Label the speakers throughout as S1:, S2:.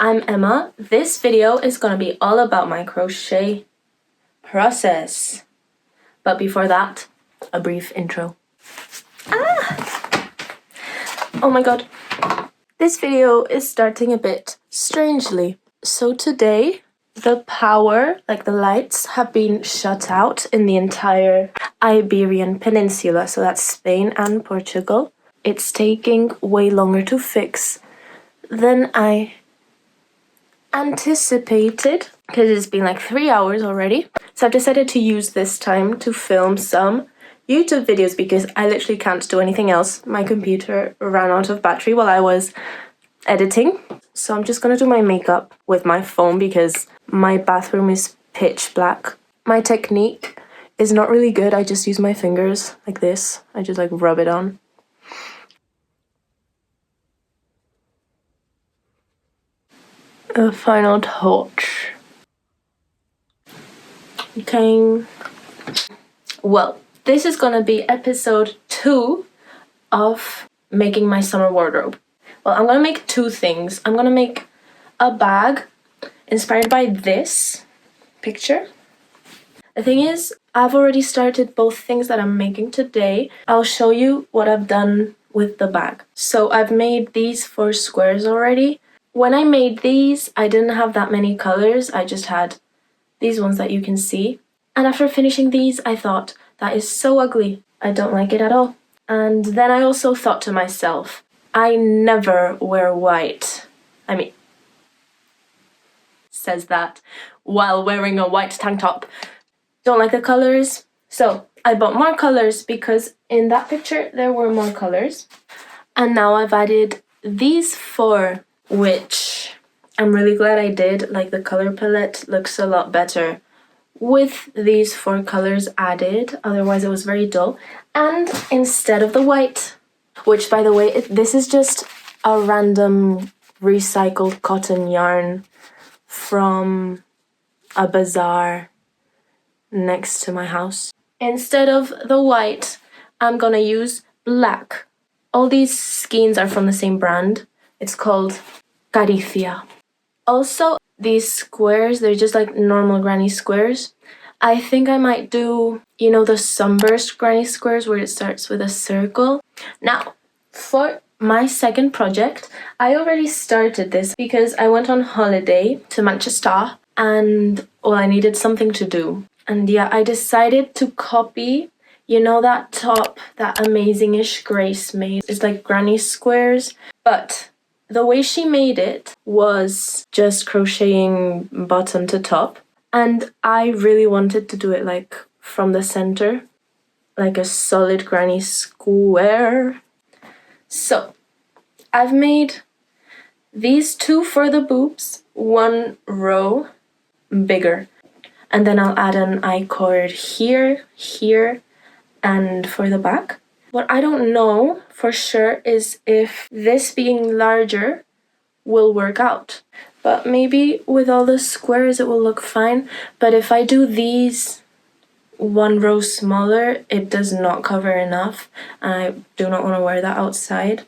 S1: I'm Emma. This video is gonna be all about my crochet process. But before that, a brief intro. Oh my god. This video is starting a bit strangely. So today, the power, like the lights, have been shut out in the entire Iberian Peninsula. So that's Spain and Portugal. It's taking way longer to fix than I anticipated, because it's been like 3 hours already. So I've decided to use this time to film some YouTube videos because I literally can't do anything else. My computer ran out of battery while I was editing. So I'm just gonna do my makeup with my phone because my bathroom is pitch black. My technique is not really good. I just use my fingers like this. I just like rub it on. A final touch. Okay. Well, this is gonna be episode 2 of making my summer wardrobe. Well, I'm gonna make 2 things. I'm gonna make a bag inspired by this picture. The thing is, I've already started both things that I'm making today. I'll show you what I've done with the bag. So I've made these 4 squares already. When I made these, I didn't have that many colors. I just had these ones that you can see. And after finishing these, I thought, that is so ugly. I don't like it at all. And then I also thought to myself, I never wear white. I mean, says that while wearing a white tank top. Don't like the colors. So I bought more colors because in that picture, there were more colors. And now I've added these 4, which I'm really glad I did. Like the color palette looks a lot better with these 4 colors added. Otherwise it was very dull. And instead of the white, which by the way, this is just a random recycled cotton yarn from a bazaar next to my house. Instead of the white, I'm gonna use black. All these skeins are from the same brand. It's called Caricia. Also, these squares, they're just like normal granny squares. I think I might do, you know, the sunburst granny squares where it starts with a circle. Now, for my second project, I already started this because I went on holiday to Manchester and, well, I needed something to do. And yeah, I decided to copy, you know, that top that Amazingish Grace made. It's like granny squares, but the way she made it was just crocheting bottom to top. And I really wanted to do it like from the center, like a solid granny square. So I've made these 2 for the boobs, 1 row bigger. And then I'll add an I-cord here, here, and for the back. What I don't know for sure is if this being larger will work out. But maybe with all the squares it will look fine. But if I do these 1 row smaller, it does not cover enough. And I do not want to wear that outside.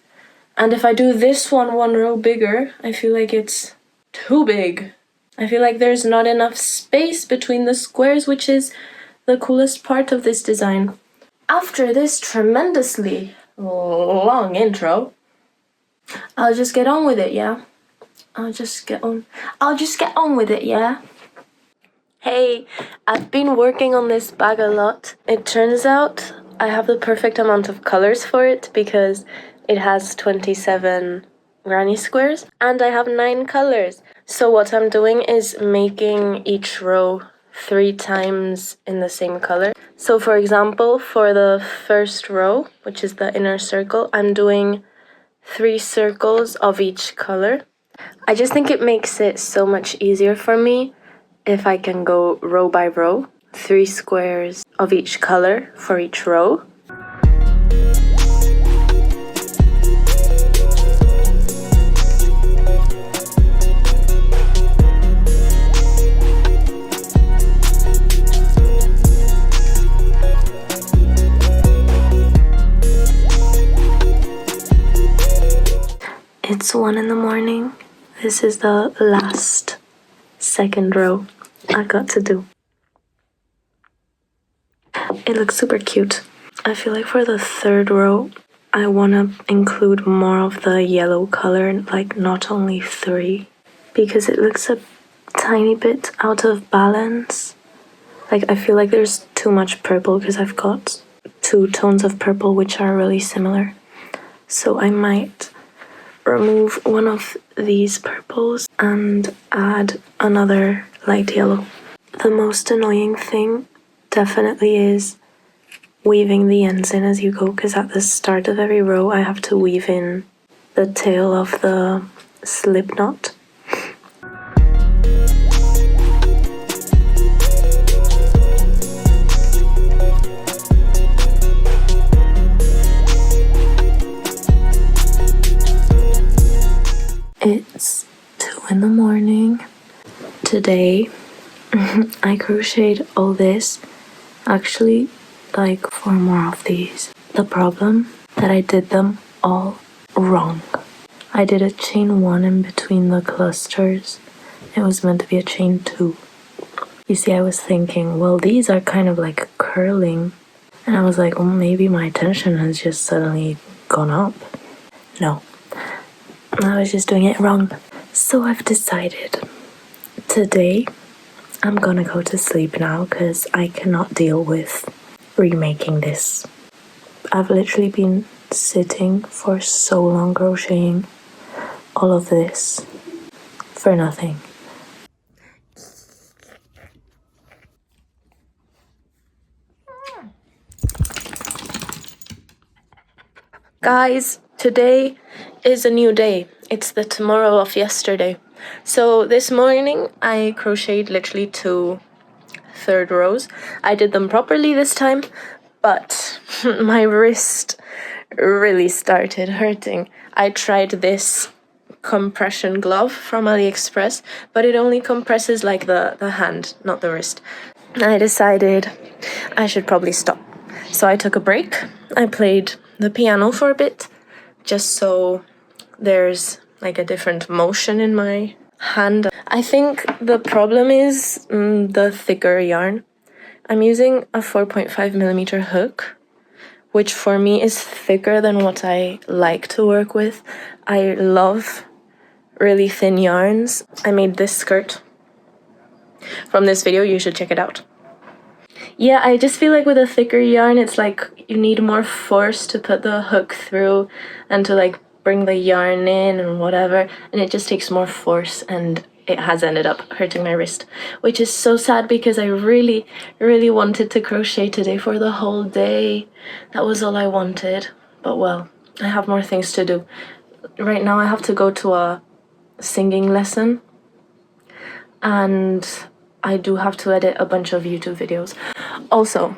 S1: And if I do this 1 row bigger, I feel like it's too big. I feel like there's not enough space between the squares, which is the coolest part of this design. After this tremendously long intro, I'll just get on with it, yeah? I'll just get on with it, yeah? Hey, I've been working on this bag a lot. It turns out I have the perfect amount of colors for it because it has 27 granny squares and I have 9 colors. So what I'm doing is making each row 3 times in the same color. So for example, for the first row, which is the inner circle, I'm doing 3 circles of each color. I just think it makes it so much easier for me if I can go row by row, 3 squares of each color for each row. It's 1 in the morning. This is the last second row I got to do. It looks super cute. I feel like for the third row, I want to include more of the yellow color, like not only 3, because it looks a tiny bit out of balance. Like I feel like there's too much purple because I've got 2 tones of purple which are really similar. So I might remove one of these purples and add another light yellow. The most annoying thing definitely is weaving the ends in as you go, because at the start of every row I have to weave in the tail of the slip knot. It's 2 in the morning. Today I crocheted all this, actually like 4 more of these. The problem that I did them all wrong. I did a chain 1 in between the clusters. It was meant to be a chain 2. You see, I was thinking, well, these are kind of like curling, and I was like, oh, maybe my tension has just suddenly gone up. No, I was just doing it wrong. So I've decided today I'm gonna go to sleep now because I cannot deal with remaking this. I've literally been sitting for so long crocheting all of this for nothing. Guys, today is a new day. It's the tomorrow of yesterday. So this morning I crocheted literally 2 third rows. I did them properly this time, but my wrist really started hurting. I tried this compression glove from AliExpress, but it only compresses like the hand, not the wrist. I decided I should probably stop. So I took a break. I played the piano for a bit, just so there's like a different motion in my hand. I think the problem is the thicker yarn. I'm using a 4.5mm hook, which for me is thicker than what I like to work with. I love really thin yarns. I made this skirt from this video, you should check it out. Yeah, I just feel like with a thicker yarn, it's like you need more force to put the hook through and to like bring the yarn in and whatever, and it just takes more force, and it has ended up hurting my wrist, which is so sad because I really, really wanted to crochet today for the whole day. That was all I wanted, but well, I have more things to do. Right now I have to go to a singing lesson, and I do have to edit a bunch of YouTube videos. Also,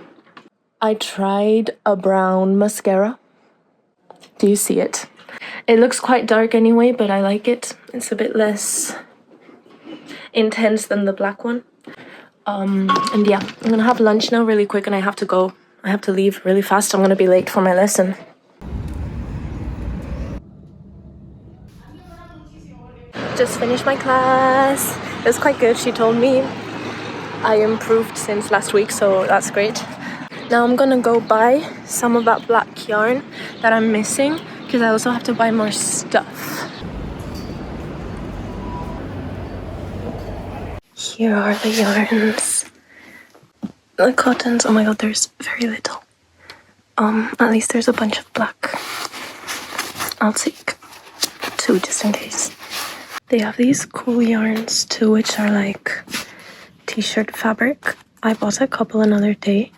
S1: I tried a brown mascara. Do you see it? It looks quite dark anyway, but I like it. It's a bit less intense than the black one. And yeah, I'm gonna have lunch now really quick, and I have to go. I have to leave really fast. I'm gonna be late for my lesson. Just finished my class. It was quite good. She told me I improved since last week, so that's great. Now I'm gonna go buy some of that black yarn that I'm missing, because I also have to buy more stuff. Here are the yarns. The cottons, oh my god, there's very little. At least there's a bunch of black. I'll take 2 just in case. They have these cool yarns too, which are like t-shirt fabric. I bought a couple another day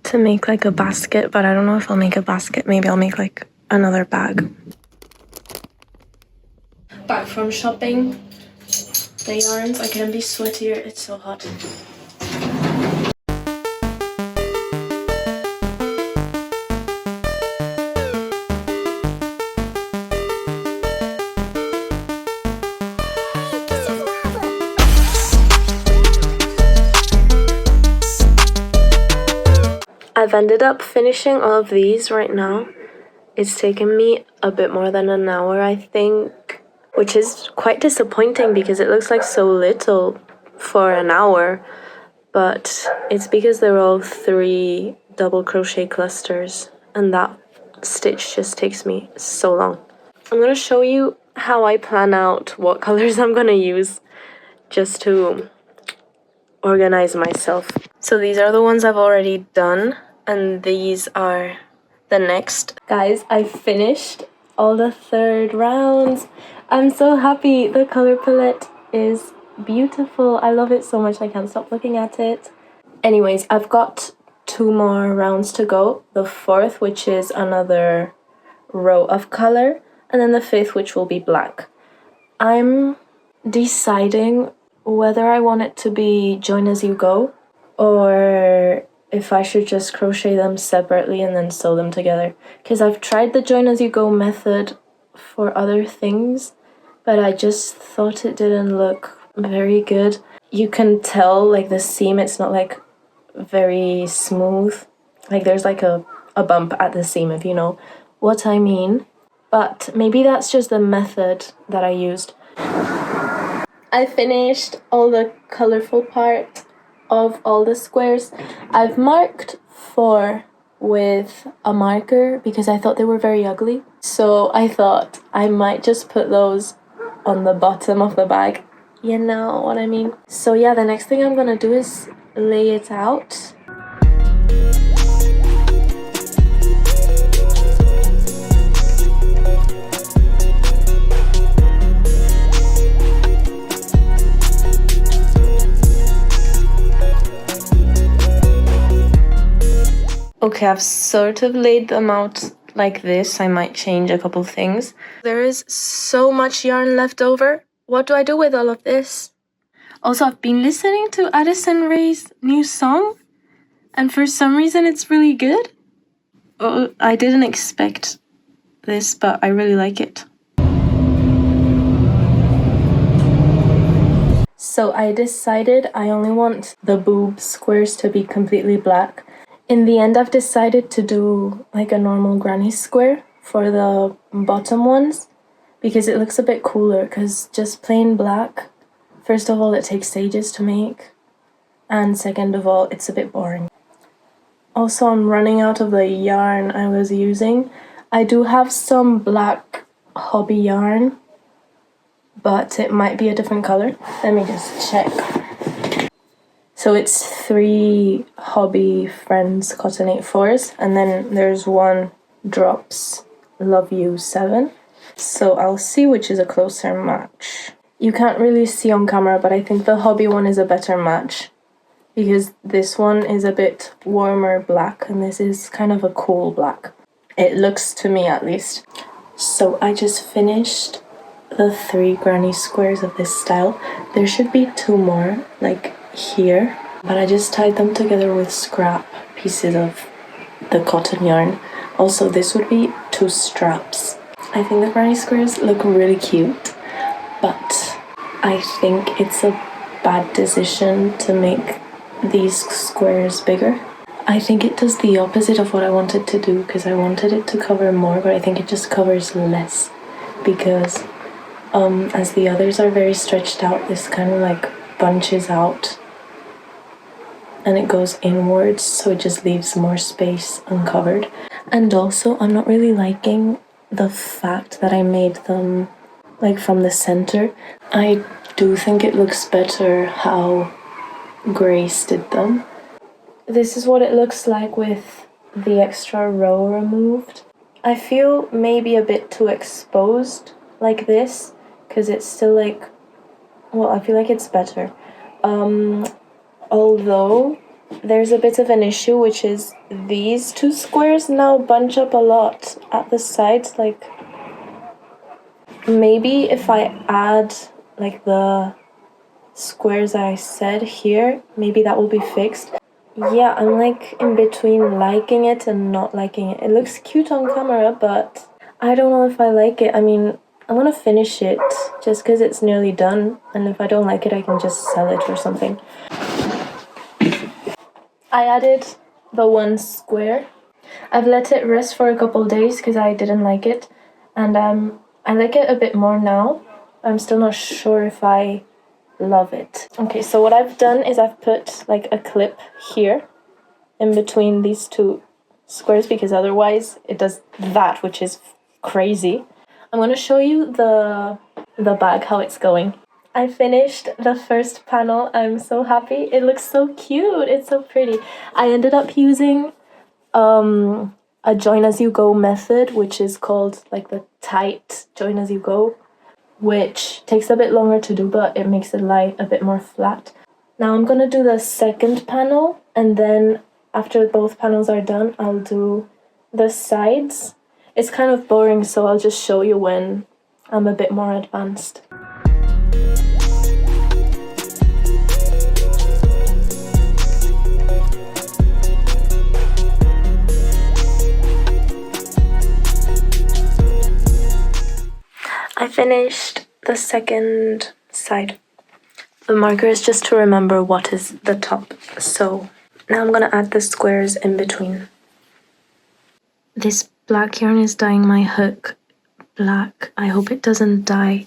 S1: to make like a basket, but I don't know if I'll make a basket. Maybe I'll make like another bag. Back from shopping. The yarns, I can be sweatier, it's so hot. I've ended up finishing all of these right now. It's taken me a bit more than an hour, I think. which is quite disappointing because it looks like so little for an hour, but it's because they're all 3 double crochet clusters, and that stitch just takes me so long. I'm gonna show you how I plan out what colors I'm gonna use just to organize myself. So these are the ones I've already done, and these are the next. Guys, I finished all the 3rd rounds. I'm so happy. The color palette is beautiful. I love it so much. I can't stop looking at it. Anyways, I've got 2 more rounds to go. The 4th, which is another row of color, and then the 5th, which will be black. I'm deciding whether I want it to be join as you go, or if I should just crochet them separately and then sew them together. Because I've tried the join as you go method for other things, but I just thought it didn't look very good. You can tell, like, the seam, it's not like very smooth. Like, there's like a bump at the seam, if you know what I mean. But maybe that's just the method that I used. I finished all the colorful part of all the squares. I've marked 4 with a marker because I thought they were very ugly. So I thought I might just put those on the bottom of the bag. You know what I mean? So yeah, the next thing I'm gonna do is lay it out. Okay, I've sort of laid them out like this. I might change a couple things. There is so much yarn left over. What do I do with all of this? Also, I've been listening to Addison Rae's new song, and for some reason it's really good. Oh, I didn't expect this, but I really like it. So I decided I only want the boob squares to be completely black. In the end, I've decided to do like a normal granny square for the bottom ones because it looks a bit cooler, because just plain black, first of all, it takes ages to make, and second of all, it's a bit boring. Also, I'm running out of the yarn I was using. I do have some black hobby yarn, but it might be a different color. Let me just check. So it's 3 Hobby Friends Cotton 8/4s, and then there's 1 Drops Love You 7. So I'll see which is a closer match. You can't really see on camera, but I think the Hobby one is a better match because this one is a bit warmer black and this is kind of a cool black. It looks to me, at least. So I just finished the 3 granny squares of this style. There should be 2 more, like here, but I just tied them together with scrap pieces of the cotton yarn. Also, this would be 2 straps. I think the granny squares look really cute, but I think it's a bad decision to make these squares bigger. I think it does the opposite of what I wanted to do, because I wanted it to cover more, but I think it just covers less, because as the others are very stretched out, this kind of like bunches out and it goes inwards, so it just leaves more space uncovered. And also, I'm not really liking the fact that I made them like from the center. I do think it looks better how Grace did them. This is what it looks like with the extra row removed. I feel maybe a bit too exposed like this, because it's still like, well, I feel like it's better. Although there's a bit of an issue, which is these 2 squares now bunch up a lot at the sides. Like, maybe if I add like the squares I said here, maybe that will be fixed. Yeah, I'm like in between liking it and not liking it. It looks cute on camera, but I don't know if I like it. I mean, I'm gonna finish it just because it's nearly done, and if I don't like it, I can just sell it or something. I added the 1 square. I've let it rest for a couple days because I didn't like it, and I like it a bit more now. I'm still not sure if I love it. Okay, so what I've done is I've put like a clip here in between these two squares because otherwise it does that, which is crazy. I'm gonna show you the bag, how it's going. I finished the first panel. I'm so happy. It looks so cute. It's so pretty. I ended up using a join as you go method, which is called like the tight join as you go, which takes a bit longer to do, but it makes it lie a bit more flat. Now I'm gonna do the second panel, and then after both panels are done, I'll do the sides. It's kind of boring, so I'll just show you when I'm a bit more advanced. I finished the second side. The marker is just to remember what is the top. So now I'm gonna add the squares in between. This black yarn is dyeing my hook black. I hope it doesn't dye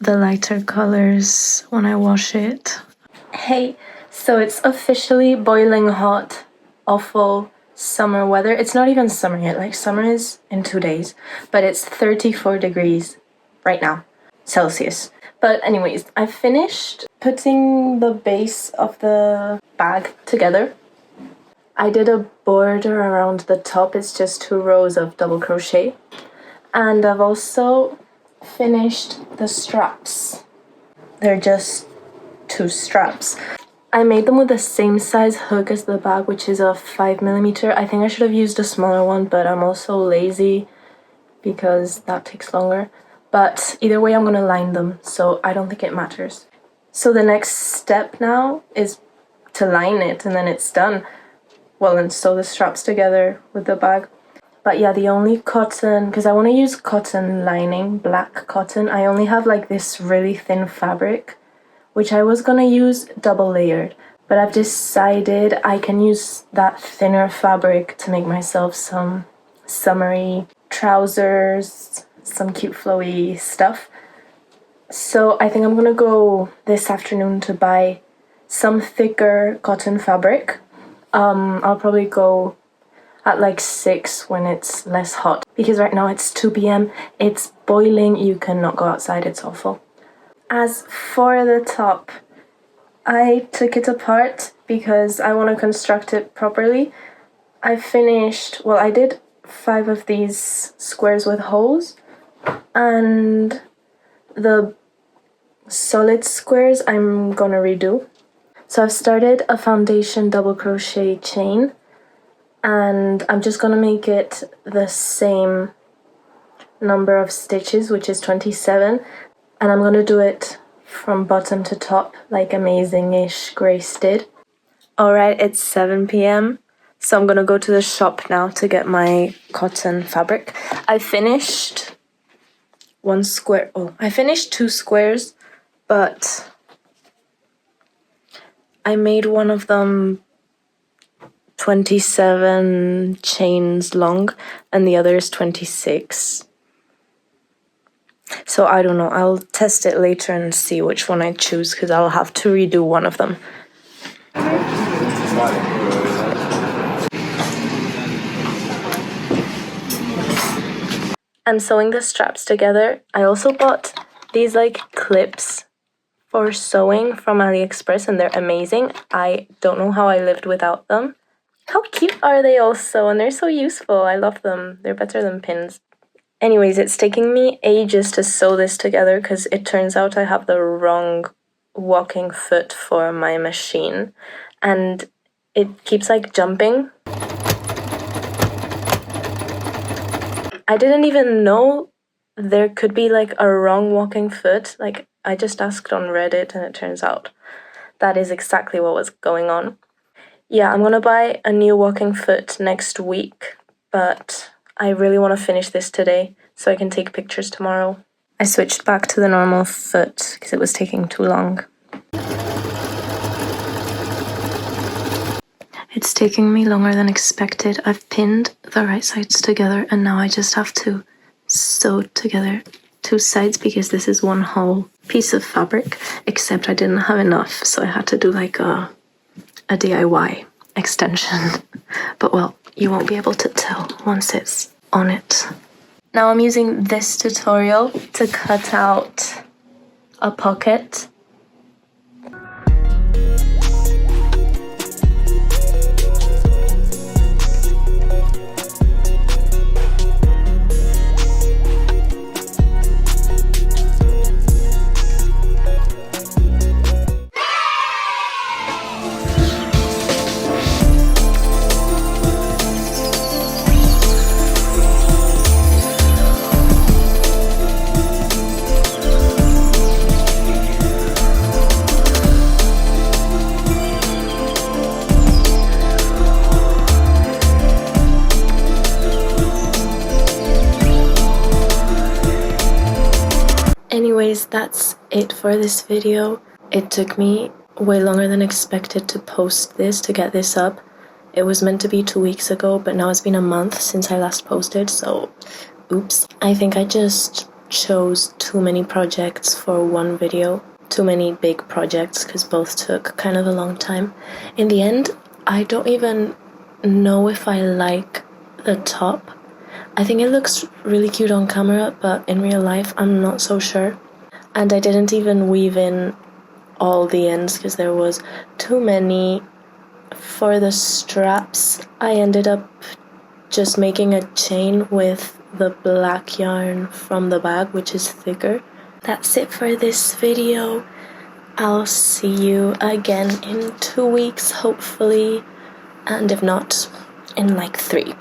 S1: the lighter colors when I wash it. Hey, so it's officially boiling hot, awful summer weather. It's not even summer yet, like summer is in 2 days, but it's 34 degrees right now, Celsius. But anyways, I finished putting the base of the bag together. I did a border around the top. It's just 2 rows of double crochet. And I've also finished the straps. They're just 2 straps. I made them with the same size hook as the bag, which is a 5mm. I think I should have used a smaller one, but I'm also lazy because that takes longer. But either way, I'm gonna line them, so I don't think it matters. So the next step now is to line it, and then it's done. Well, and sew the straps together with the bag. But yeah, the only cotton, because I want to use cotton lining, black cotton, I only have like this really thin fabric, which I was gonna use double layered. But I've decided I can use that thinner fabric to make myself some summery trousers, some cute flowy stuff. So I think I'm gonna go this afternoon to buy some thicker cotton fabric. I'll probably go at like 6 when it's less hot, because right now it's 2 p.m. It's boiling. You cannot go outside. It's awful. As for the top, I took it apart because I want to construct it properly. I finished, well, I did 5 of these squares with holes, and the solid squares I'm gonna redo. So I've started a foundation double crochet chain, and I'm just gonna make it the same number of stitches, which is 27, and I'm gonna do it from bottom to top like Amazing-ish Grace did. Alright, it's 7 p.m. so I'm gonna go to the shop now to get my cotton fabric. I finished 2 squares, but I made one of them 27 chains long and the other is 26. So I don't know, I'll test it later and see which one I choose, because I'll have to redo one of them. I'm sewing the straps together. I also bought these like clips for sewing from AliExpress, and they're amazing. I don't know how I lived without them. How cute are they also? And they're so useful. I love them. They're better than pins. Anyways, it's taking me ages to sew this together because it turns out I have the wrong walking foot for my machine, and it keeps like jumping. I didn't even know there could be like a wrong walking foot. Like, I just asked on Reddit and it turns out that is exactly what was going on. Yeah, I'm gonna buy a new walking foot next week, but I really want to finish this today so I can take pictures tomorrow. I switched back to the normal foot because it was taking too long. It's taking me longer than expected. I've pinned the right sides together and now I just have to sew together 2 sides because this is one hole. piece of fabric, except I didn't have enough, so I had to do like a DIY extension. But well, you won't be able to tell once it's on it. Now I'm using this tutorial to cut out a pocket. Anyways, that's it for this video. It took me way longer than expected to post this, to get this up. It was meant to be 2 weeks ago, but now it's been a month since I last posted, so oops. I think I just chose too many projects for one video. Too many big projects, because both took kind of a long time. In the end, I don't even know if I like the top. I think it looks really cute on camera, but in real life I'm not so sure. And I didn't even weave in all the ends because there was too many. For the straps, I ended up just making a chain with the black yarn from the bag, which is thicker. That's it for this video. I'll see you again in 2 weeks, hopefully. And if not, in like 3.